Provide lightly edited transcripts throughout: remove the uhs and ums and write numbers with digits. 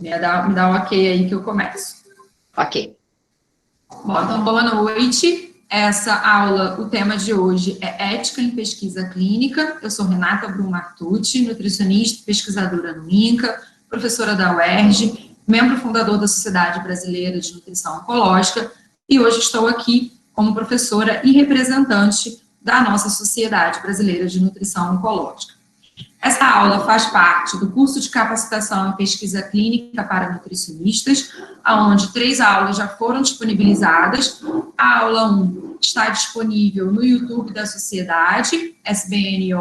Me dá um ok aí que eu começo. Ok. Bom, então, boa noite. Essa aula, o tema de hoje é Ética em Pesquisa Clínica. Eu sou Renata Brum Martucci, nutricionista e pesquisadora no INCA, professora da UERJ, membro fundador da Sociedade Brasileira de Nutrição Oncológica, e hoje estou aqui como professora e representante da nossa Sociedade Brasileira de Nutrição Oncológica. Essa aula faz parte do curso de capacitação em pesquisa clínica para nutricionistas, onde 3 aulas já foram disponibilizadas. A aula 1 está disponível no YouTube da Sociedade, SBNO-Ensino,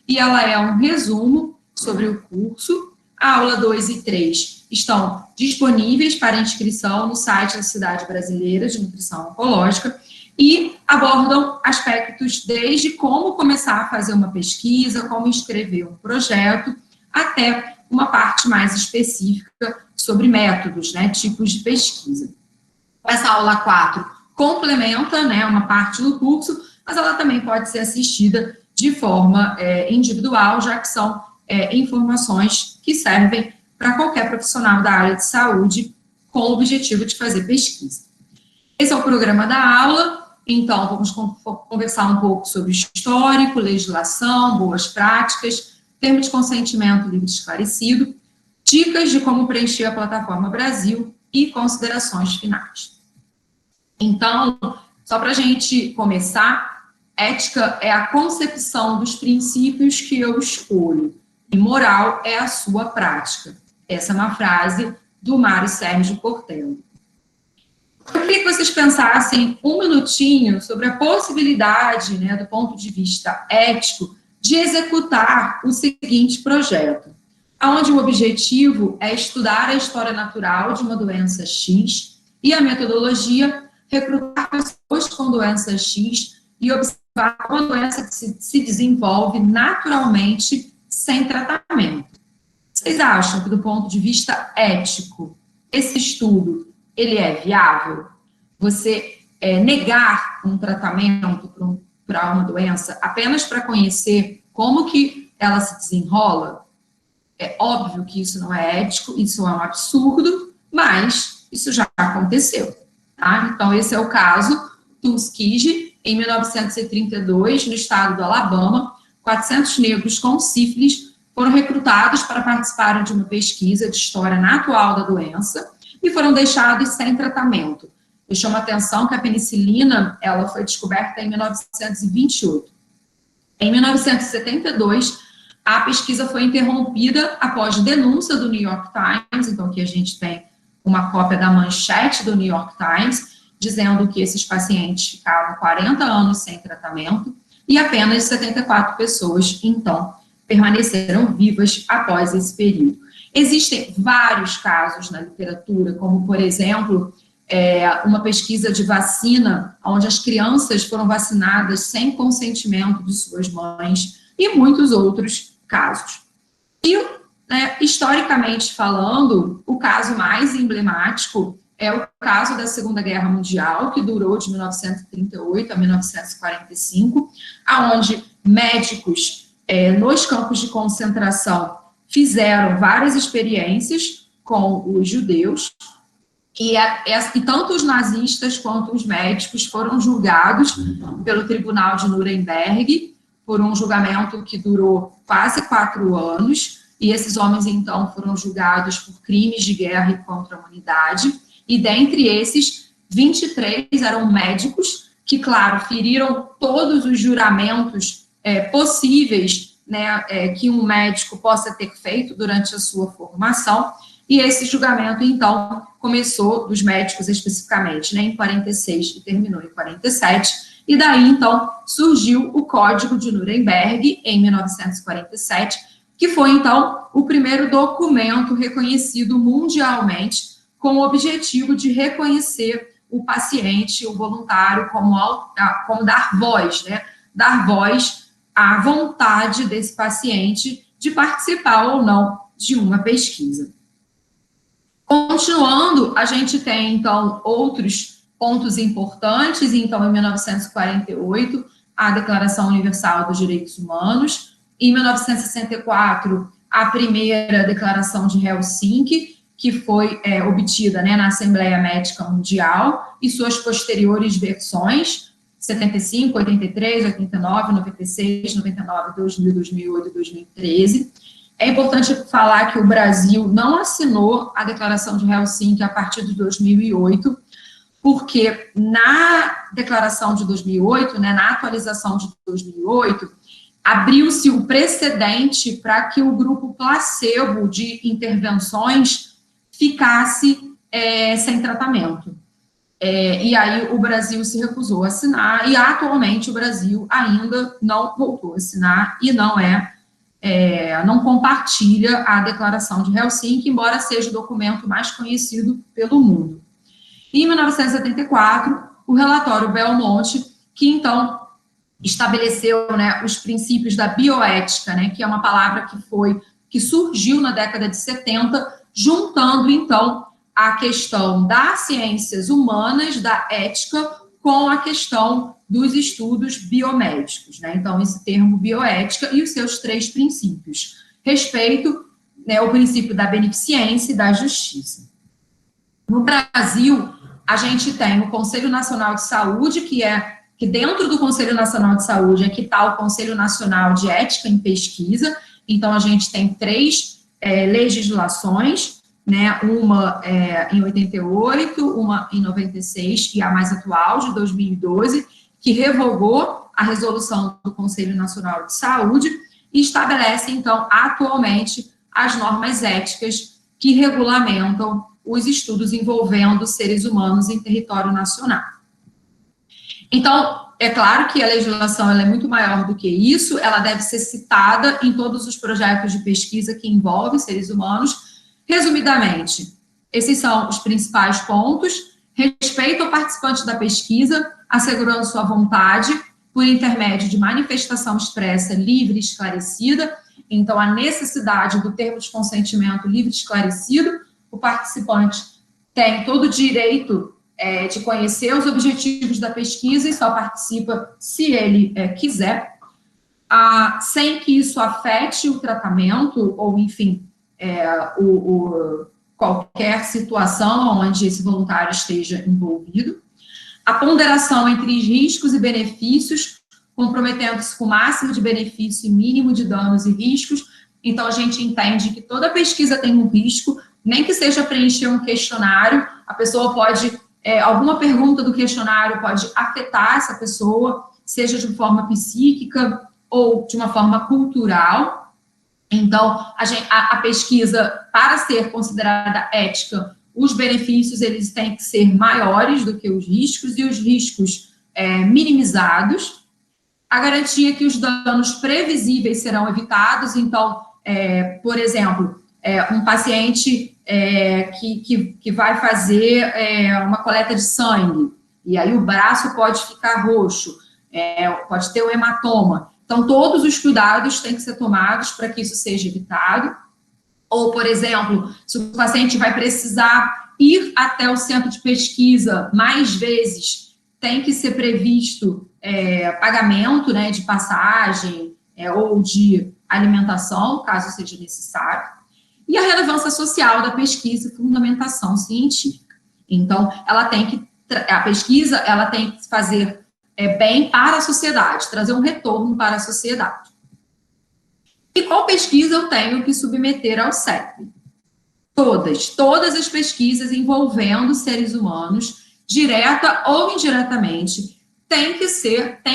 e ela é um resumo sobre o curso. A aula 2 e 3 estão disponíveis para inscrição no site da Sociedade Brasileira de Nutrição Oncológica, e abordam aspectos desde como começar a fazer uma pesquisa, como escrever um projeto, até uma parte mais específica sobre métodos, né, tipos de pesquisa. Essa aula 4 complementa, né, uma parte do curso, mas ela também pode ser assistida de forma individual, já que são informações que servem para qualquer profissional da área de saúde com o objetivo de fazer pesquisa. Esse é o programa da aula. Então, vamos conversar um pouco sobre histórico, legislação, boas práticas, termo de consentimento livre e esclarecido, dicas de como preencher a plataforma Brasil e considerações finais. Então, só para a gente começar, ética é a concepção dos princípios que eu escolho, e moral é a sua prática. Essa é uma frase do Mário Sérgio Cortella. Eu queria que vocês pensassem um minutinho sobre a possibilidade, né, do ponto de vista ético, de executar o seguinte projeto, onde o objetivo é estudar a história natural de uma doença X e a metodologia recrutar pessoas com doença X e observar uma doença que se desenvolve naturalmente sem tratamento. Vocês acham que, do ponto de vista ético, esse estudo ele é viável? Você negar um tratamento para uma doença apenas para conhecer como que ela se desenrola? É óbvio que isso não é ético, isso é um absurdo, mas isso já aconteceu. Tá? Então, esse é o caso Tuskegee, em 1932, no estado do Alabama, 400 negros com sífilis foram recrutados para participarem de uma pesquisa de história natural da doença, e foram deixados sem tratamento. Eu chamo a atenção que a penicilina, ela foi descoberta em 1928. Em 1972, a pesquisa foi interrompida após denúncia do New York Times, então aqui a gente tem uma cópia da manchete do New York Times, dizendo que esses pacientes ficaram 40 anos sem tratamento, e apenas 74 pessoas, então, permaneceram vivas após esse período. Existem vários casos na literatura, como, por exemplo, uma pesquisa de vacina, onde as crianças foram vacinadas sem consentimento de suas mães, e muitos outros casos. E, historicamente falando, o caso mais emblemático é o caso da Segunda Guerra Mundial, que durou de 1938 a 1945, onde médicos nos campos de concentração fizeram várias experiências com os judeus, e tanto os nazistas quanto os médicos foram julgados pelo Tribunal de Nuremberg, por um julgamento que durou quase 4 anos, e esses homens, então, foram julgados por crimes de guerra e contra a humanidade, e dentre esses, 23 eram médicos, que, claro, feriram todos os juramentos possíveis, né, que um médico possa ter feito durante a sua formação, e esse julgamento, então, começou, dos médicos especificamente, né, em 46 e terminou em 47, e daí, então, surgiu o Código de Nuremberg, em 1947, que foi, então, o primeiro documento reconhecido mundialmente com o objetivo de reconhecer o paciente, o voluntário, como dar voz, né, dar voz à vontade desse paciente de participar ou não de uma pesquisa. Continuando, a gente tem, então, outros pontos importantes. Então, em 1948, a Declaração Universal dos Direitos Humanos. Em 1964, a primeira declaração de Helsinki, que foi obtida, né, na Assembleia Médica Mundial, e suas posteriores versões, 75, 83, 89, 96, 99, 2000, 2008 e 2013. É importante falar que o Brasil não assinou a Declaração de Helsinki a partir de 2008, porque na Declaração de 2008, né, na atualização de 2008, abriu-se o precedente para que o grupo placebo de intervenções ficasse sem tratamento. E aí o Brasil se recusou a assinar, e atualmente o Brasil ainda não voltou a assinar e não compartilha a Declaração de Helsinki, embora seja o documento mais conhecido pelo mundo. Em 1974, o relatório Belmonte, que então estabeleceu, né, os princípios da bioética, né, que é uma palavra que surgiu na década de 70, juntando então a questão das ciências humanas, da ética, com a questão dos estudos biomédicos, né? Então, esse termo bioética e os seus 3 princípios. Respeito, né, o princípio da beneficência e da justiça. No Brasil, a gente tem o Conselho Nacional de Saúde, que dentro do Conselho Nacional de Saúde é que está o Conselho Nacional de Ética em Pesquisa. Então, a gente tem 3 legislações, né, uma em 88, uma em 96 e a mais atual, de 2012, que revogou a resolução do Conselho Nacional de Saúde e estabelece, então, atualmente, as normas éticas que regulamentam os estudos envolvendo seres humanos em território nacional. Então, é claro que a legislação ela é muito maior do que isso, ela deve ser citada em todos os projetos de pesquisa que envolvem seres humanos. Resumidamente, esses são os principais pontos: respeito ao participante da pesquisa, assegurando sua vontade por intermédio de manifestação expressa, livre e esclarecida. Então, a necessidade do termo de consentimento livre e esclarecido. O participante tem todo o direito de conhecer os objetivos da pesquisa e só participa se ele quiser, sem que isso afete o tratamento ou, enfim, qualquer situação onde esse voluntário esteja envolvido. A ponderação entre riscos e benefícios, comprometendo-se com o máximo de benefício e mínimo de danos e riscos. Então, a gente entende que toda pesquisa tem um risco, nem que seja preencher um questionário, a pessoa pode, alguma pergunta do questionário pode afetar essa pessoa, seja de forma psíquica ou de uma forma cultural. Então, a pesquisa, para ser considerada ética, os benefícios eles têm que ser maiores do que os riscos, e os riscos minimizados. A garantia que os danos previsíveis serão evitados. Então, por exemplo, um paciente que vai fazer uma coleta de sangue, e aí o braço pode ficar roxo, pode ter um hematoma. Então, todos os cuidados têm que ser tomados para que isso seja evitado. Ou, por exemplo, se o paciente vai precisar ir até o centro de pesquisa mais vezes, tem que ser previsto pagamento, né, de passagem ou de alimentação, caso seja necessário. E a relevância social da pesquisa e fundamentação científica. Então, a pesquisa ela tem que fazer bem para a sociedade, trazer um retorno para a sociedade. E qual pesquisa eu tenho que submeter ao CEP? Todas as pesquisas envolvendo seres humanos, direta ou indiretamente, tem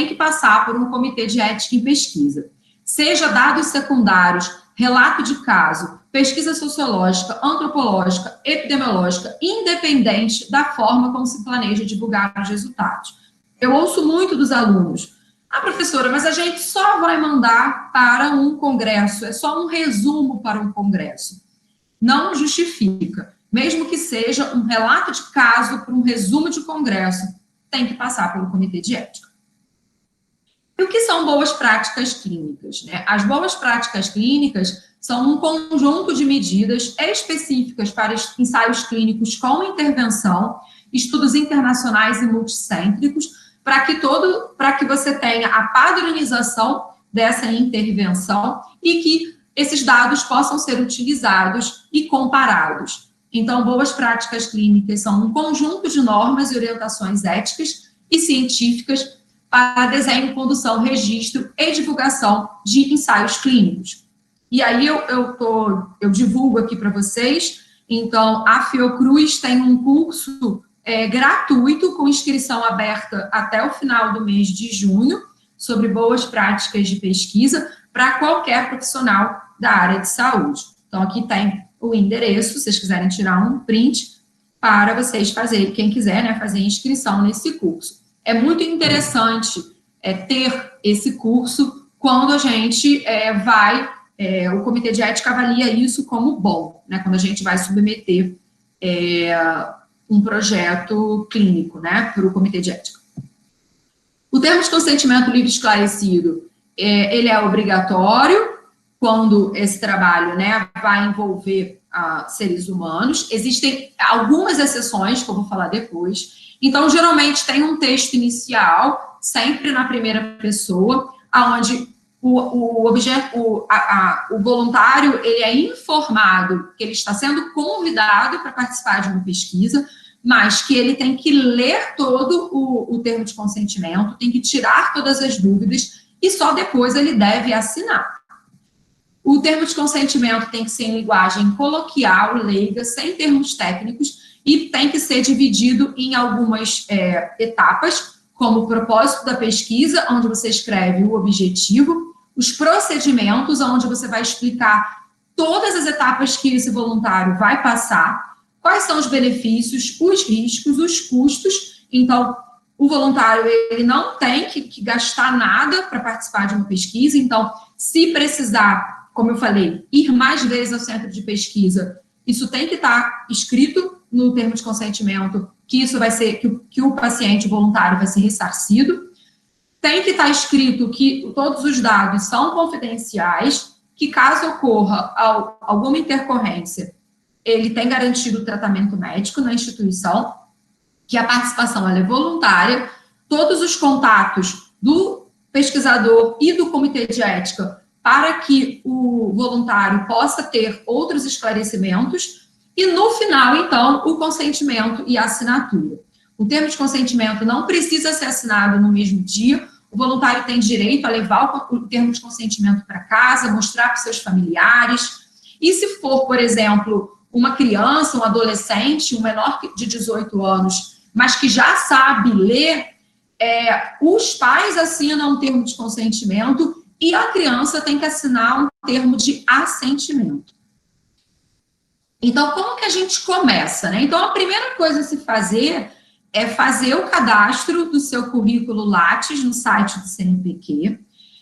que passar por um comitê de ética em pesquisa. Seja dados secundários, relato de caso, pesquisa sociológica, antropológica, epidemiológica, independente da forma como se planeja divulgar os resultados. Eu ouço muito dos alunos: professora, mas a gente só vai mandar para um congresso, é só um resumo para um congresso. Não justifica. Mesmo que seja um relato de caso para um resumo de congresso, tem que passar pelo comitê de ética. E o que são boas práticas clínicas, né? As boas práticas clínicas são um conjunto de medidas específicas para ensaios clínicos com intervenção, estudos internacionais e multicêntricos, para que você tenha a padronização dessa intervenção e que esses dados possam ser utilizados e comparados. Então, boas práticas clínicas são um conjunto de normas e orientações éticas e científicas para desenho, condução, registro e divulgação de ensaios clínicos. E aí eu divulgo aqui para vocês. Então, a Fiocruz tem um curso gratuito com inscrição aberta até o final do mês de junho sobre boas práticas de pesquisa para qualquer profissional da área de saúde. Então, aqui tem o endereço, se vocês quiserem tirar um print, para vocês fazerem, quem quiser, né, fazer inscrição nesse curso. É muito interessante ter esse curso quando a gente o Comitê de Ética avalia isso como bom, né, quando a gente vai submeter um projeto clínico, né, para o Comitê de Ética. O termo de consentimento livre e esclarecido, ele é obrigatório quando esse trabalho, né, vai envolver seres humanos. Existem algumas exceções, que eu vou falar depois. Então, geralmente, tem um texto inicial, sempre na primeira pessoa, onde o voluntário ele é informado que ele está sendo convidado para participar de uma pesquisa, mas que ele tem que ler todo o termo de consentimento, tem que tirar todas as dúvidas e só depois ele deve assinar. O termo de consentimento tem que ser em linguagem coloquial, leiga, sem termos técnicos, e tem que ser dividido em algumas etapas, como o propósito da pesquisa, onde você escreve o objetivo, os procedimentos, onde você vai explicar todas as etapas que esse voluntário vai passar, quais são os benefícios, os riscos, os custos. Então, o voluntário ele não tem que gastar nada para participar de uma pesquisa. Então, se precisar, como eu falei, ir mais vezes ao centro de pesquisa, isso tem que estar escrito no termo de consentimento, que isso vai ser, que o paciente voluntário vai ser ressarcido. Tem que estar escrito que todos os dados são confidenciais, que caso ocorra alguma intercorrência, ele tem garantido o tratamento médico na instituição, que a participação ela é voluntária, todos os contatos do pesquisador e do comitê de ética para que o voluntário possa ter outros esclarecimentos, e no final, então, o consentimento e a assinatura. O termo de consentimento não precisa ser assinado no mesmo dia, o voluntário tem direito a levar o termo de consentimento para casa, mostrar para os seus familiares, e se for, por exemplo, uma criança, um adolescente, um menor de 18 anos, mas que já sabe ler, os pais assinam um termo de consentimento e a criança tem que assinar um termo de assentimento. Então, como que a gente começa, né? Então, a primeira coisa a se fazer é fazer o cadastro do seu currículo Lattes no site do CNPq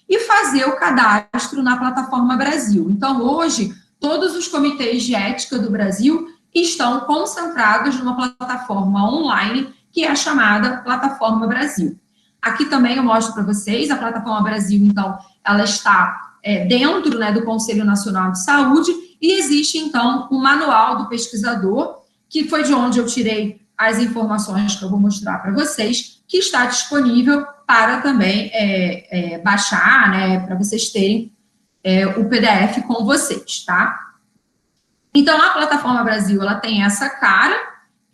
e fazer o cadastro na plataforma Brasil. Então, hoje, todos os comitês de ética do Brasil estão concentrados numa plataforma online que é a chamada Plataforma Brasil. Aqui também eu mostro para vocês, a Plataforma Brasil, então, ela está dentro, né, do Conselho Nacional de Saúde, e existe, então, um manual do pesquisador, que foi de onde eu tirei as informações que eu vou mostrar para vocês, que está disponível para também baixar, né, para vocês terem o PDF com vocês, tá? Então, a Plataforma Brasil, ela tem essa cara,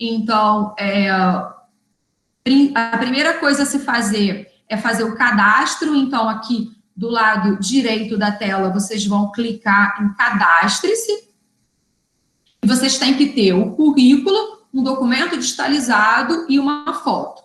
então, a primeira coisa a se fazer é fazer o cadastro. Então, aqui do lado direito da tela, vocês vão clicar em cadastre-se. E vocês têm que ter o currículo, um documento digitalizado e uma foto.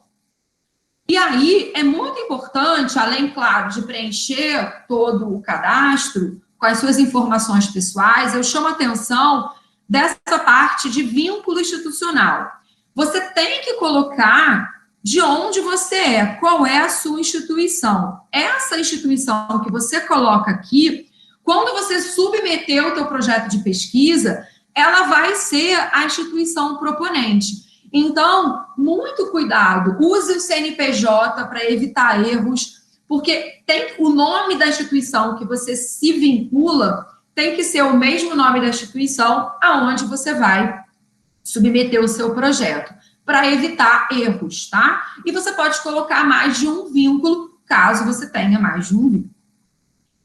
E aí, é muito importante, além, claro, de preencher todo o cadastro, com as suas informações pessoais, eu chamo a atenção dessa parte de vínculo institucional. Você tem que colocar de onde você é, qual é a sua instituição. Essa instituição que você coloca aqui, quando você submeter o teu projeto de pesquisa, ela vai ser a instituição proponente. Então, muito cuidado, use o CNPJ para evitar erros, porque tem o nome da instituição que você se vincula, tem que ser o mesmo nome da instituição aonde você vai submeter o seu projeto, para evitar erros, tá? E você pode colocar mais de um vínculo, caso você tenha mais de um vínculo.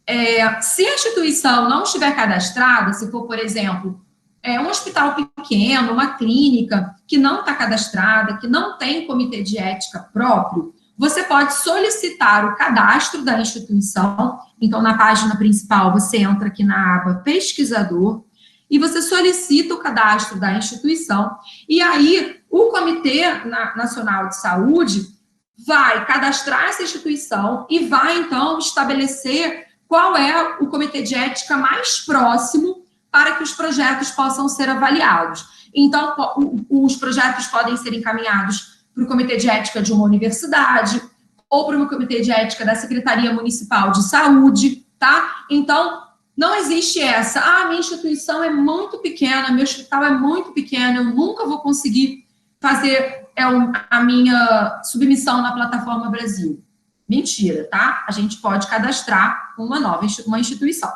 Se a instituição não estiver cadastrada, se for, por exemplo, um hospital pequeno, uma clínica que não está cadastrada, que não tem comitê de ética próprio, você pode solicitar o cadastro da instituição. Então, na página principal, você entra aqui na aba pesquisador e você solicita o cadastro da instituição. E aí, o Comitê Nacional de Saúde vai cadastrar essa instituição e vai, então, estabelecer qual é o comitê de ética mais próximo para que os projetos possam ser avaliados. Então, os projetos podem ser encaminhados para o comitê de ética de uma universidade ou para o comitê de ética da Secretaria Municipal de Saúde, tá? Então, não existe essa, minha instituição é muito pequena, meu hospital é muito pequeno, eu nunca vou conseguir fazer a minha submissão na Plataforma Brasil. Mentira, tá? A gente pode cadastrar uma instituição.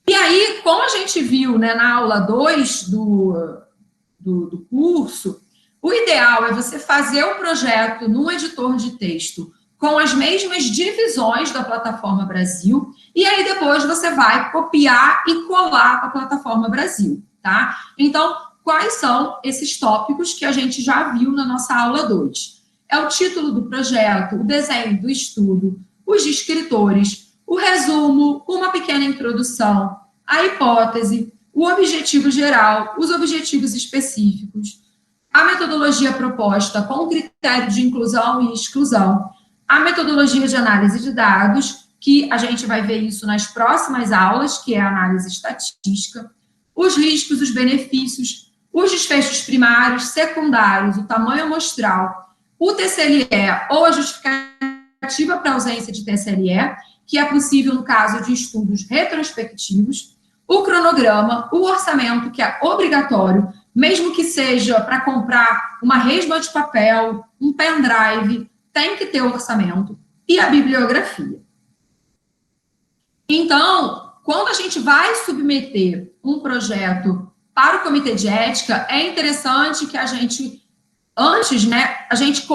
E aí, como a gente viu, né, na aula 2 do curso, o ideal é você fazer o projeto num editor de texto com as mesmas divisões da Plataforma Brasil, e aí depois você vai copiar e colar para a Plataforma Brasil, tá? Então, quais são esses tópicos que a gente já viu na nossa aula 2? É o título do projeto, o desenho do estudo, os descritores, o resumo, uma pequena introdução, a hipótese, o objetivo geral, os objetivos específicos, a metodologia proposta com critério de inclusão e exclusão, a metodologia de análise de dados, que a gente vai ver isso nas próximas aulas, que é a análise estatística, os riscos, os benefícios, os desfechos primários, secundários, o tamanho amostral, o TSLE ou a justificativa para ausência de TSLE, que é possível no caso de estudos retrospectivos, o cronograma, o orçamento, que é obrigatório, mesmo que seja para comprar uma resma de papel, um pendrive, tem que ter orçamento, e a bibliografia. Então, quando a gente vai submeter um projeto para o comitê de ética, é interessante que a gente, antes, né, a gente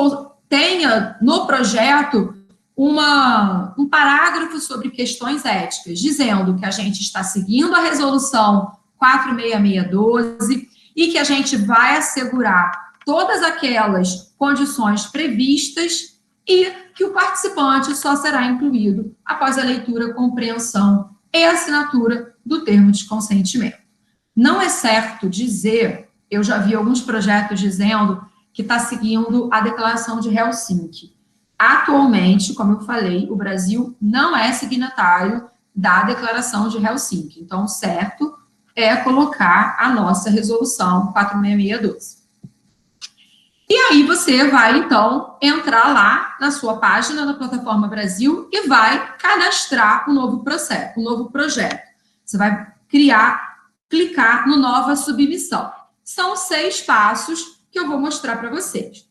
tenha no projeto um parágrafo sobre questões éticas, dizendo que a gente está seguindo a resolução 46612 e que a gente vai assegurar todas aquelas condições previstas e que o participante só será incluído após a leitura, compreensão e assinatura do termo de consentimento. Não é certo dizer, eu já vi alguns projetos dizendo que está seguindo a Declaração de Helsinki. Atualmente, como eu falei, o Brasil não é signatário da Declaração de Helsinki. Então, o certo é colocar a nossa resolução 46612. E aí você vai, então, entrar lá na sua página da Plataforma Brasil e vai cadastrar um novo projeto. Você vai clicar no Nova Submissão. São 6 passos que eu vou mostrar para vocês.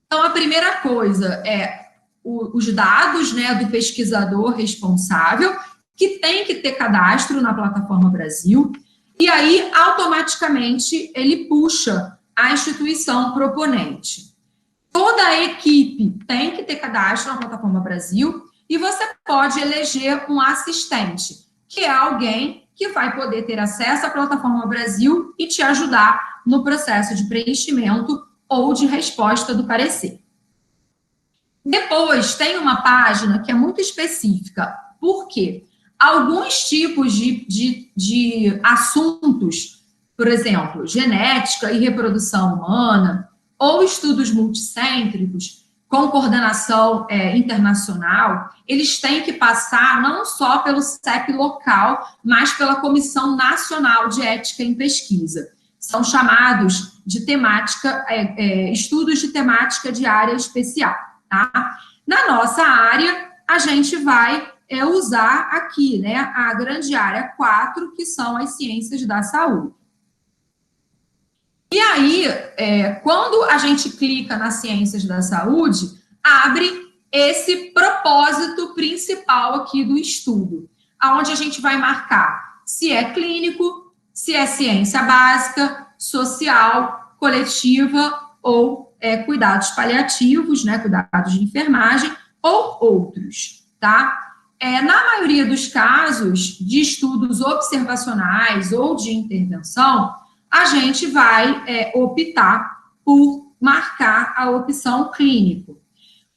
Então, a primeira coisa é os dados, né, do pesquisador responsável, que tem que ter cadastro na Plataforma Brasil, e aí, automaticamente, ele puxa a instituição proponente. Toda a equipe tem que ter cadastro na Plataforma Brasil, e você pode eleger um assistente, que é alguém que vai poder ter acesso à Plataforma Brasil e te ajudar no processo de preenchimento ou de resposta do parecer. Depois, tem uma página que é muito específica. Por quê? Alguns tipos de assuntos, por exemplo, genética e reprodução humana, ou estudos multicêntricos, com coordenação internacional, eles têm que passar não só pelo CEP local, mas pela Comissão Nacional de Ética em Pesquisa. São chamados de temática, estudos de temática de área especial. Tá? Na nossa área, a gente vai usar aqui, né, a grande área 4, que são as ciências da saúde. E aí, quando a gente clica nas ciências da saúde, abre esse propósito principal aqui do estudo, onde a gente vai marcar se é clínico, se é ciência básica, social, coletiva ou cuidados paliativos, né, cuidados de enfermagem ou outros, tá? Na maioria dos casos de estudos observacionais ou de intervenção, a gente vai optar por marcar a opção clínico.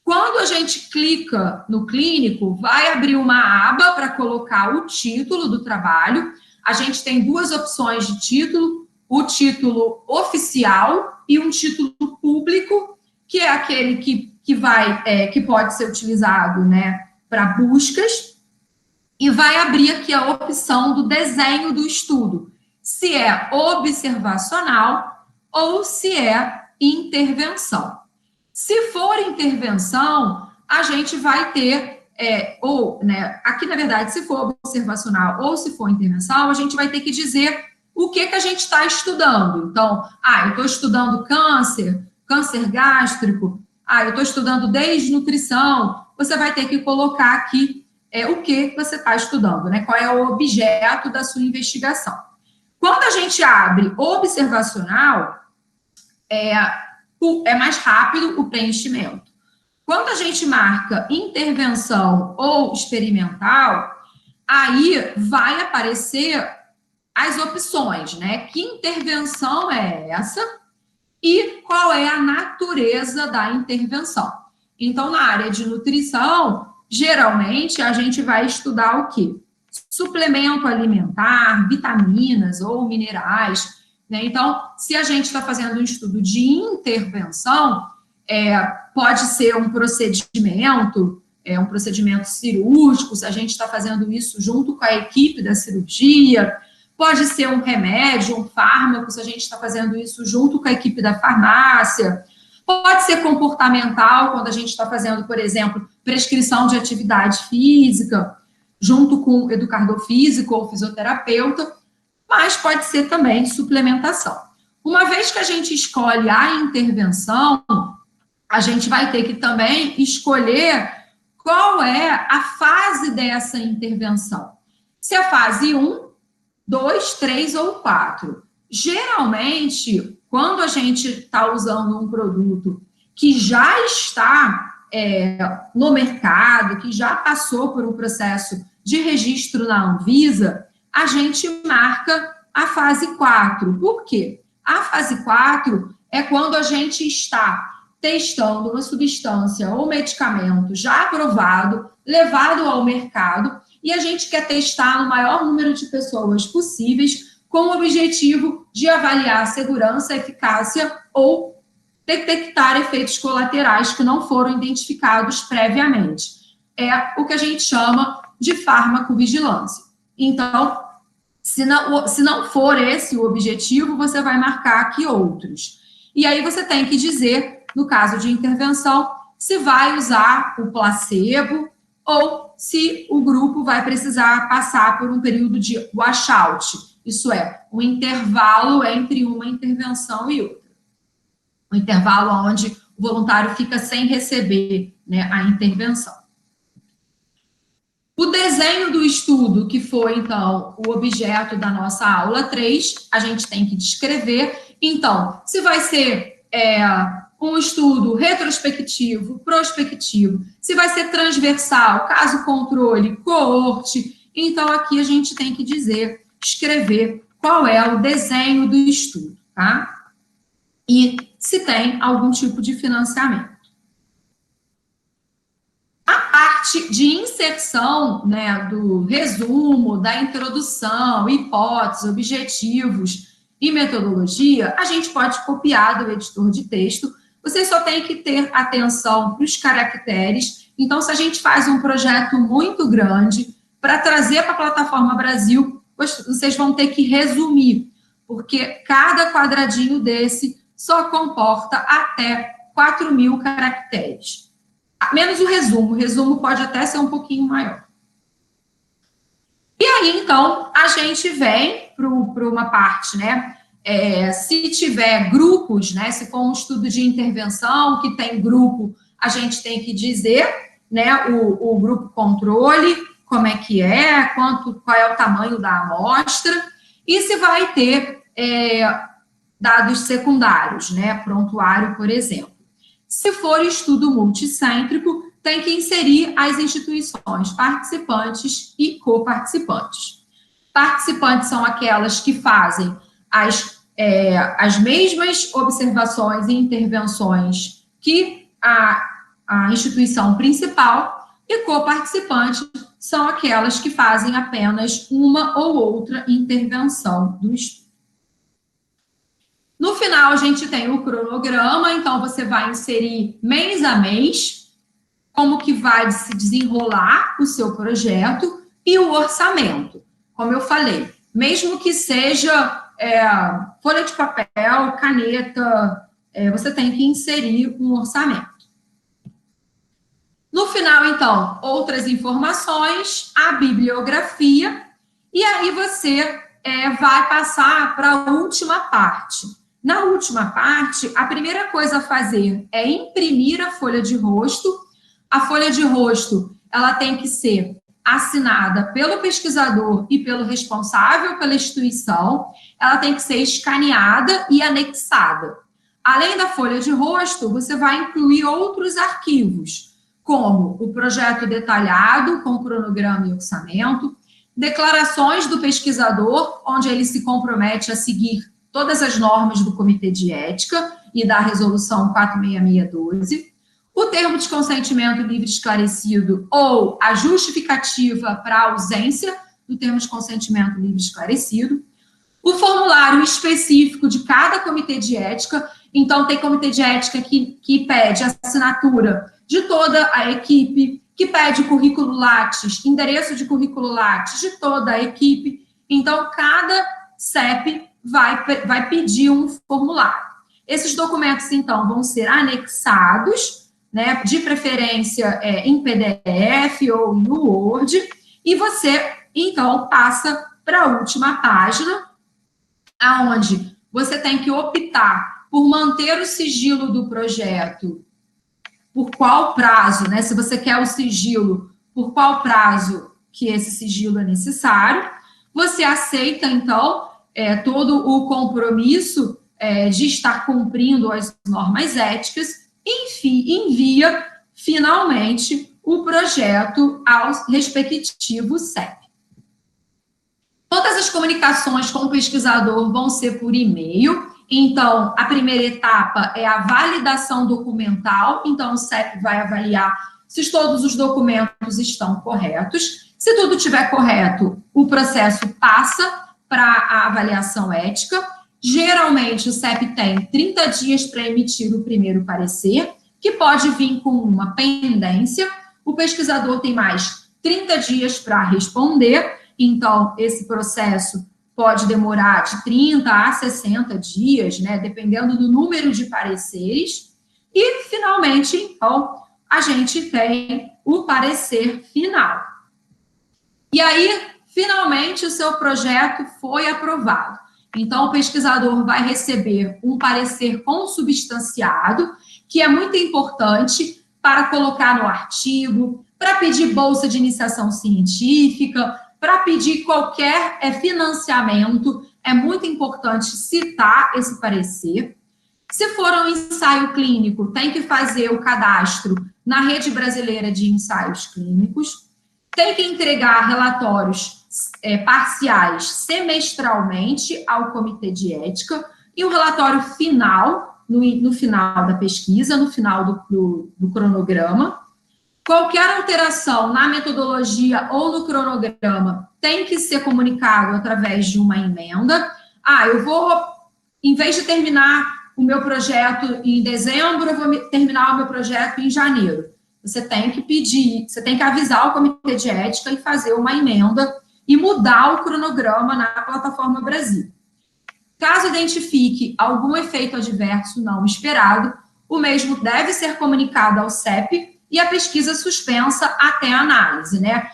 Quando a gente clica no clínico, vai abrir uma aba para colocar o título do trabalho. A gente tem duas opções de título, o título oficial e um título público, que é aquele que pode ser utilizado, né, para buscas, e vai abrir aqui a opção do desenho do estudo, se é observacional ou se é intervenção. Se for intervenção, a gente vai ter, aqui na verdade, se for observacional ou se for intervenção, a gente vai ter que dizer o que a gente está estudando. Então, eu estou estudando câncer gástrico, eu estou estudando desnutrição, você vai ter que colocar aqui o que você está estudando, né? Qual é o objeto da sua investigação. Quando a gente abre observacional, é mais rápido o preenchimento. Quando a gente marca intervenção ou experimental, aí vai aparecer as opções, né? Que intervenção é essa e qual é a natureza da intervenção. Então, na área de nutrição, geralmente a gente vai estudar o quê? Suplemento alimentar, vitaminas ou minerais. Então, se a gente está fazendo um estudo de intervenção, pode ser um procedimento cirúrgico, se a gente está fazendo isso junto com a equipe da cirurgia, pode ser um remédio, um fármaco, se a gente está fazendo isso junto com a equipe da farmácia, pode ser comportamental, quando a gente está fazendo, por exemplo, prescrição de atividade física, junto com o educador físico ou fisioterapeuta, mas pode ser também suplementação. Uma vez que a gente escolhe a intervenção, a gente vai ter que também escolher qual é a fase dessa intervenção. Se é fase 1, 2, 3 ou 4. Geralmente, quando a gente está usando um produto que já está no mercado, que já passou por um processo de registro na Anvisa, a gente marca a fase 4. Por quê? A fase 4 é quando a gente está testando uma substância ou medicamento já aprovado, levado ao mercado, e a gente quer testar no maior número de pessoas possíveis, com o objetivo de avaliar a segurança, a eficácia ou detectar efeitos colaterais que não foram identificados previamente. É o que a gente chama de farmacovigilância. Então, se não for esse o objetivo, você vai marcar aqui outros. E aí você tem que dizer, no caso de intervenção, se vai usar o placebo ou se o grupo vai precisar passar por um período de washout, isso é, um intervalo entre uma intervenção e outra. Um intervalo onde o voluntário fica sem receber, né, a intervenção. O desenho do estudo, que foi, então, o objeto da nossa aula 3, a gente tem que descrever. Então, se vai ser um estudo retrospectivo, prospectivo, se vai ser transversal, caso controle, coorte, então aqui a gente tem que escrever qual é o desenho do estudo, tá? E se tem algum tipo de financiamento. A parte de inserção, né, do resumo, da introdução, hipóteses, objetivos e metodologia, a gente pode copiar do editor de texto. Vocês só têm que ter atenção para os caracteres. Então, se a gente faz um projeto muito grande para trazer para a plataforma Brasil, vocês vão ter que resumir, porque cada quadradinho desse só comporta até 4.000 caracteres. Menos o resumo pode até ser um pouquinho maior. E aí, então, a gente vem para uma parte, né? Se tiver grupos, né? Se for um estudo de intervenção que tem grupo, a gente tem que dizer, né? O grupo controle, como é que é, qual é o tamanho da amostra, e se vai ter dados secundários, né? Prontuário, por exemplo. Se for estudo multicêntrico, tem que inserir as instituições participantes e coparticipantes. Participantes são aquelas que fazem as mesmas observações e intervenções que a instituição principal, e coparticipantes são aquelas que fazem apenas uma ou outra intervenção do estudo. No final, a gente tem o cronograma, então você vai inserir mês a mês como que vai se desenrolar o seu projeto e o orçamento. Como eu falei, mesmo que seja folha de papel, caneta, você tem que inserir um orçamento. No final, então, outras informações, a bibliografia, e aí você vai passar para a última parte. Na última parte, a primeira coisa a fazer é imprimir a folha de rosto. A folha de rosto, ela tem que ser assinada pelo pesquisador e pelo responsável pela instituição, ela tem que ser escaneada e anexada. Além da folha de rosto, você vai incluir outros arquivos, como o projeto detalhado, com cronograma e orçamento, declarações do pesquisador, onde ele se compromete a seguir todas as normas do Comitê de Ética e da Resolução 46612, o termo de consentimento livre esclarecido ou a justificativa para a ausência do termo de consentimento livre esclarecido, o formulário específico de cada Comitê de Ética. Então, tem Comitê de Ética que pede a assinatura de toda a equipe, que pede currículo Lattes, endereço de currículo Lattes de toda a equipe. Então, cada CEP vai pedir um formulário. Esses documentos, então, vão ser anexados, né, de preferência em PDF ou no Word, e você, então, passa para a última página, aonde você tem que optar por manter o sigilo do projeto, por qual prazo, né, se você quer o sigilo, por qual prazo que esse sigilo é necessário. Você aceita, então, todo o compromisso de estar cumprindo as normas éticas, enfim, envia, finalmente, o projeto ao respectivo CEP. Todas as comunicações com o pesquisador vão ser por e-mail. Então, a primeira etapa é a validação documental. Então, o CEP vai avaliar se todos os documentos estão corretos. Se tudo estiver correto, o processo passa para a avaliação ética. Geralmente, o CEP tem 30 dias para emitir o primeiro parecer, que pode vir com uma pendência. O pesquisador tem mais 30 dias para responder. Então, esse processo pode demorar de 30 a 60 dias, né, dependendo do número de pareceres. E, finalmente, então, a gente tem o parecer final. E aí, finalmente, o seu projeto foi aprovado. Então, o pesquisador vai receber um parecer consubstanciado, que é muito importante para colocar no artigo, para pedir bolsa de iniciação científica, para pedir qualquer financiamento. É muito importante citar esse parecer. Se for um ensaio clínico, tem que fazer o cadastro na Rede Brasileira de Ensaios Clínicos, tem que entregar relatórios parciais semestralmente ao Comitê de Ética e um relatório final, no final da pesquisa, no final do cronograma. Qualquer alteração na metodologia ou no cronograma tem que ser comunicado através de uma emenda. Eu vou, em vez de terminar o meu projeto em dezembro, eu vou terminar o meu projeto em janeiro. Você tem que pedir, você tem que avisar o Comitê de Ética e fazer uma emenda e mudar o cronograma na plataforma Brasil. Caso identifique algum efeito adverso não esperado, o mesmo deve ser comunicado ao CEP e a pesquisa suspensa até a análise, né?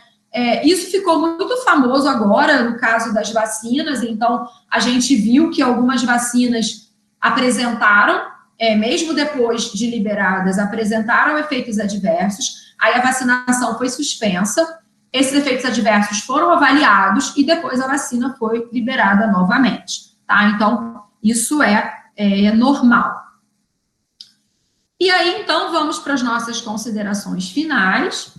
Isso ficou muito famoso agora no caso das vacinas. Então, a gente viu que algumas vacinas apresentaram, mesmo depois de liberadas, apresentaram efeitos adversos, aí a vacinação foi suspensa, esses efeitos adversos foram avaliados e depois a vacina foi liberada novamente, tá? Então, isso é normal. E aí, então, vamos para as nossas considerações finais.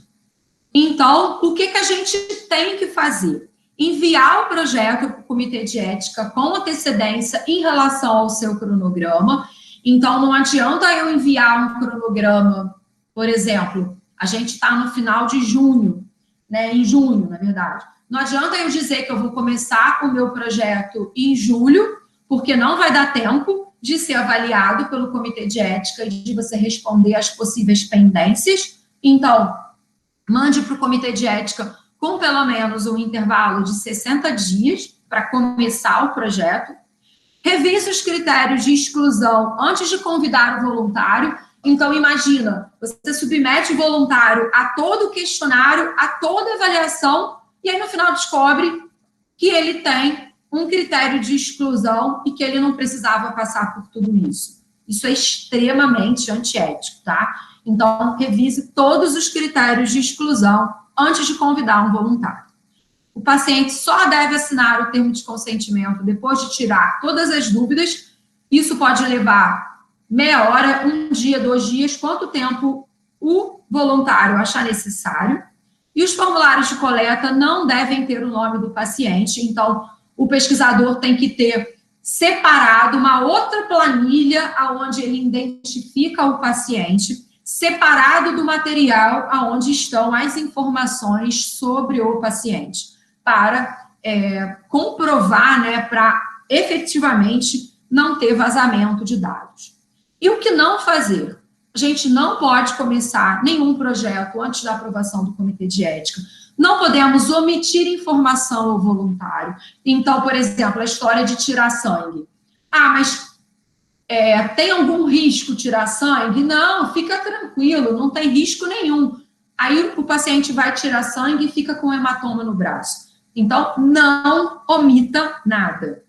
Então, o que a gente tem que fazer? Enviar o projeto para o Comitê de Ética com antecedência em relação ao seu cronograma. Então, não adianta eu enviar um cronograma, por exemplo, a gente está no final de junho, né, em junho, na verdade. Não adianta eu dizer que eu vou começar o meu projeto em julho, porque não vai dar tempo de ser avaliado pelo Comitê de Ética e de você responder às possíveis pendências. Então, mande para o Comitê de Ética com pelo menos um intervalo de 60 dias para começar o projeto. Revise os critérios de exclusão antes de convidar o voluntário. Então, imagina, você submete o voluntário a todo o questionário, a toda a avaliação, e aí no final descobre que ele tem um critério de exclusão e que ele não precisava passar por tudo isso. Isso é extremamente antiético, tá? Então, revise todos os critérios de exclusão antes de convidar um voluntário. O paciente só deve assinar o termo de consentimento depois de tirar todas as dúvidas. Isso pode levar meia hora, um dia, 2 dias, quanto tempo o voluntário achar necessário. E os formulários de coleta não devem ter o nome do paciente. Então, o pesquisador tem que ter separado uma outra planilha onde ele identifica o paciente, separado do material onde estão as informações sobre o paciente, para comprovar, né, para efetivamente não ter vazamento de dados. E o que não fazer? A gente não pode começar nenhum projeto antes da aprovação do Comitê de Ética. Não podemos omitir informação ao voluntário. Então, por exemplo, a história de tirar sangue. Mas tem algum risco tirar sangue? Não, fica tranquilo, não tem risco nenhum. Aí o paciente vai tirar sangue e fica com hematoma no braço. Então, não omita nada.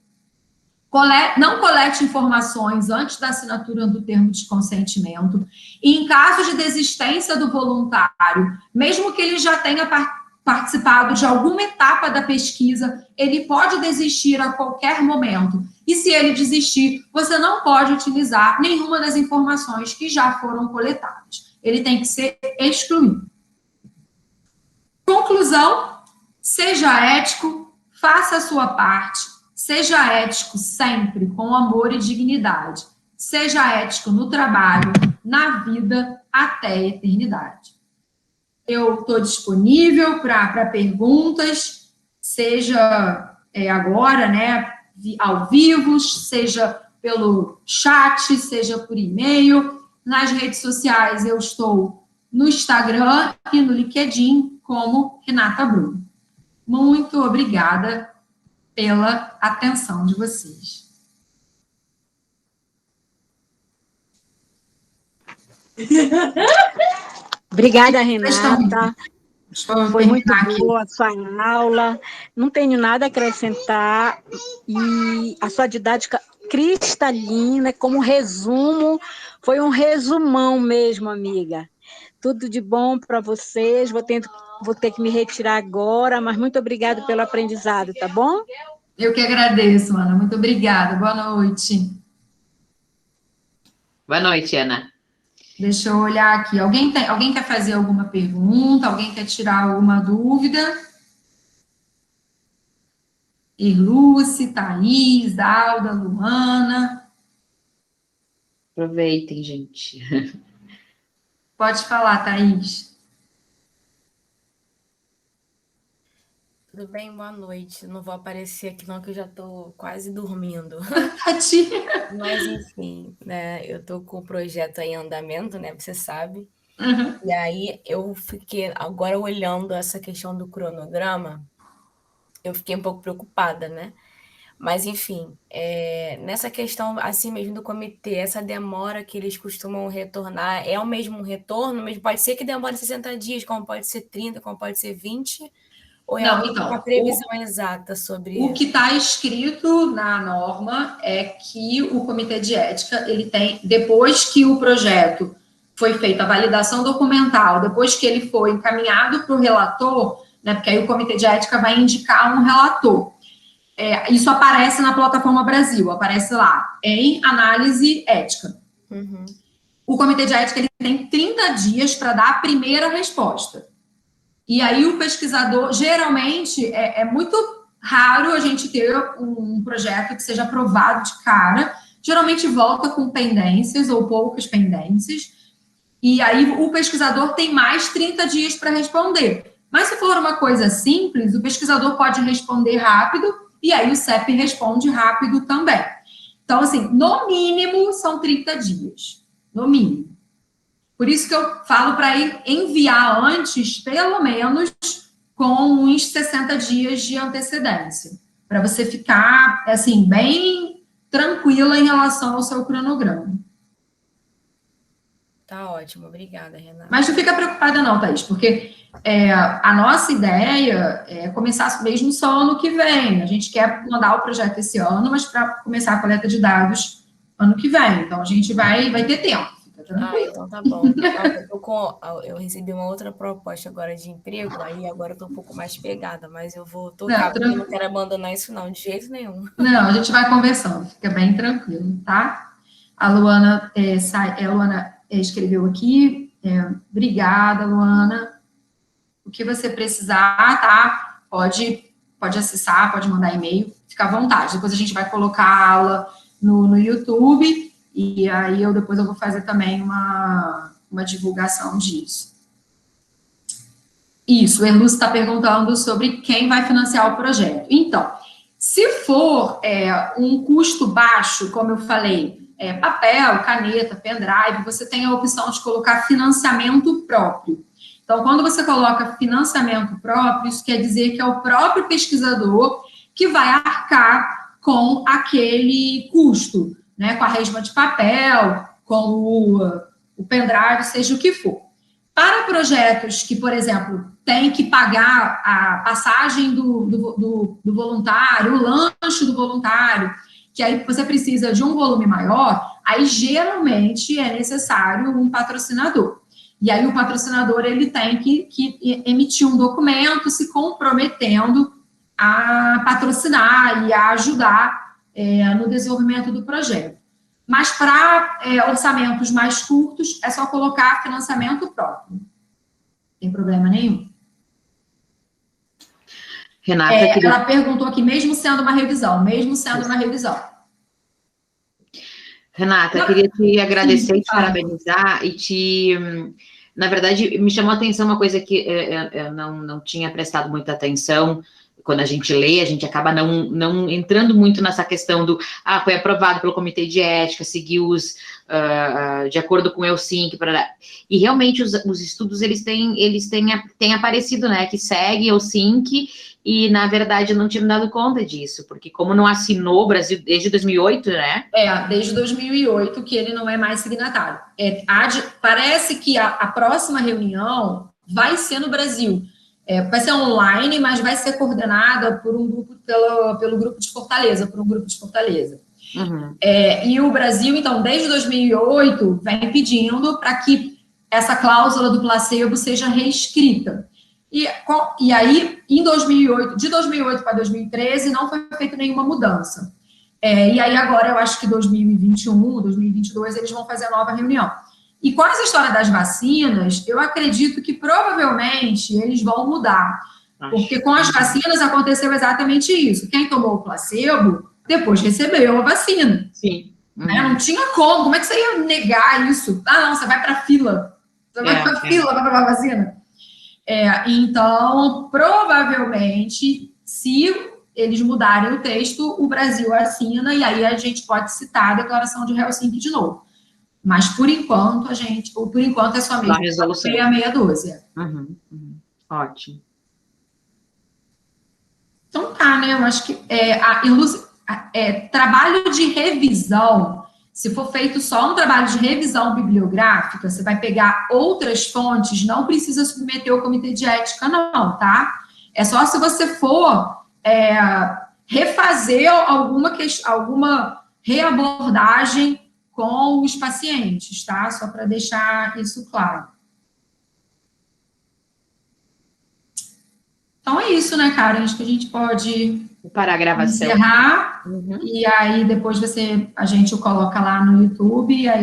Não colete informações antes da assinatura do termo de consentimento. E em caso de desistência do voluntário, mesmo que ele já tenha participado de alguma etapa da pesquisa, ele pode desistir a qualquer momento. E se ele desistir, você não pode utilizar nenhuma das informações que já foram coletadas. Ele tem que ser excluído. Conclusão: seja ético, faça a sua parte. Seja ético sempre, com amor e dignidade. Seja ético no trabalho, na vida, até a eternidade. Eu estou disponível para perguntas, seja agora, né, ao vivo, seja pelo chat, seja por e-mail. Nas redes sociais, eu estou no Instagram e no LinkedIn como Renata Bruno. Muito obrigada pela atenção de vocês. Obrigada, Renata. Foi muito boa a sua aula. Não tenho nada a acrescentar. E a sua didática cristalina, como resumo, foi um resumão mesmo, amiga. Tudo de bom para vocês. Vou ter que me retirar agora, mas muito obrigada pelo aprendizado, tá bom? Eu que agradeço, Ana. Muito obrigada. Boa noite. Boa noite, Ana. Deixa eu olhar aqui. Alguém quer fazer alguma pergunta? Alguém quer tirar alguma dúvida? Irluce, Thaís, Alda, Luana. Aproveitem, gente. Pode falar, Thaís. Tudo bem? Boa noite. Não vou aparecer aqui não, que eu já estou quase dormindo. Mas, enfim, né? Eu estou com o projeto aí em andamento, né? Você sabe. Uhum. E aí eu fiquei agora olhando essa questão do cronograma, eu fiquei um pouco preocupada, né? Mas, enfim, nessa questão assim mesmo do comitê, essa demora que eles costumam retornar, é o mesmo retorno? Mas pode ser que demore 60 dias, como pode ser 30, como pode ser 20? Ou é uma previsão exata sobre isso? O que está escrito na norma é que o Comitê de Ética, ele tem, depois que o projeto foi feita a validação documental, depois que ele foi encaminhado para o relator, né, porque aí o Comitê de Ética vai indicar um relator. Isso aparece na plataforma Brasil, aparece lá, em análise ética. Uhum. o comitê de ética ele tem 30 dias para dar a primeira resposta. E aí o pesquisador, geralmente, é muito raro a gente ter um projeto que seja aprovado de cara, geralmente volta com pendências ou poucas pendências, e aí o pesquisador tem mais 30 dias para responder. Mas se for uma coisa simples, o pesquisador pode responder rápido, e aí o CEP responde rápido também. Então, assim, no mínimo são 30 dias. No mínimo. Por isso que eu falo para enviar antes, pelo menos, com uns 60 dias de antecedência. Para você ficar, assim, bem tranquila em relação ao seu cronograma. Tá ótimo, obrigada, Renata. Mas não fica preocupada não, Thaís, porque a nossa ideia é começar mesmo só ano que vem. A gente quer mandar o projeto esse ano, mas para começar a coleta de dados ano que vem. Então, a gente vai ter tempo. Fica tranquilo. Então tá bom. Eu recebi uma outra proposta agora de emprego, aí agora eu tô um pouco mais pegada, mas eu vou tocar, porque eu não quero abandonar isso não, de jeito nenhum. Não, a gente vai conversando, fica bem tranquilo, tá? A Luana, Luana escreveu aqui, obrigada, Luana. O que você precisar, tá? Pode acessar, pode mandar e-mail, fica à vontade. Depois a gente vai colocar a aula no YouTube, e aí depois eu vou fazer também uma divulgação disso. Isso, o Erlúcio está perguntando sobre quem vai financiar o projeto. Então, se for um custo baixo, como eu falei, papel, caneta, pendrive, você tem a opção de colocar financiamento próprio. Então, quando você coloca financiamento próprio, isso quer dizer que é o próprio pesquisador que vai arcar com aquele custo, né? Com a resma de papel, com o pendrive, seja o que for. Para projetos que, por exemplo, tem que pagar a passagem do voluntário, o lanche do voluntário, que aí você precisa de um volume maior, aí geralmente é necessário um patrocinador. E aí o patrocinador ele tem que emitir um documento se comprometendo a patrocinar e a ajudar no desenvolvimento do projeto. Mas para orçamentos mais curtos, é só colocar financiamento próprio. Não tem problema nenhum. Renata, ela perguntou aqui, mesmo sendo uma revisão. Renata, eu queria te agradecer e te parabenizar e na verdade, me chamou a atenção uma coisa que eu não tinha prestado muita atenção. Quando a gente lê, a gente acaba não entrando muito nessa questão do foi aprovado pelo comitê de ética, seguiu de acordo com o EUSINC, e realmente os estudos eles têm aparecido, né, que segue EUSINC, e na verdade eu não tinha me dado conta disso, porque como não assinou o Brasil desde 2008, né? Desde 2008 que ele não é mais signatário. Parece que a próxima reunião vai ser no Brasil. Vai ser online, mas vai ser coordenada por um grupo, pelo grupo de Fortaleza, por um grupo de Fortaleza. Uhum. E o Brasil, então, desde 2008, vem pedindo para que essa cláusula do placebo seja reescrita. E aí, de 2008 para 2013, não foi feita nenhuma mudança. E aí, agora, eu acho que 2021, 2022, eles vão fazer a nova reunião. E com essa história das vacinas, eu acredito que provavelmente eles vão mudar. Porque com as vacinas aconteceu exatamente isso. Quem tomou o placebo, depois recebeu a vacina. Sim. Não tinha como é que você ia negar isso? Não, você vai para a fila. Você vai para a fila para tomar a vacina. Então, provavelmente, se eles mudarem o texto, o Brasil assina, e aí a gente pode citar a declaração de Helsinki de novo. Mas, por enquanto, é só mesmo a resolução 6612. Ótimo. Então, tá, né? Eu acho que trabalho de revisão, se for feito só um trabalho de revisão bibliográfica, você vai pegar outras fontes, não precisa submeter ao comitê de ética, não, tá? É só se você for refazer alguma reabordagem com os pacientes, tá? Só para deixar isso claro. Então, é isso, né, Karen? Acho que a gente pode parar a gravação. Encerrar, e aí depois a gente o coloca lá no YouTube, e aí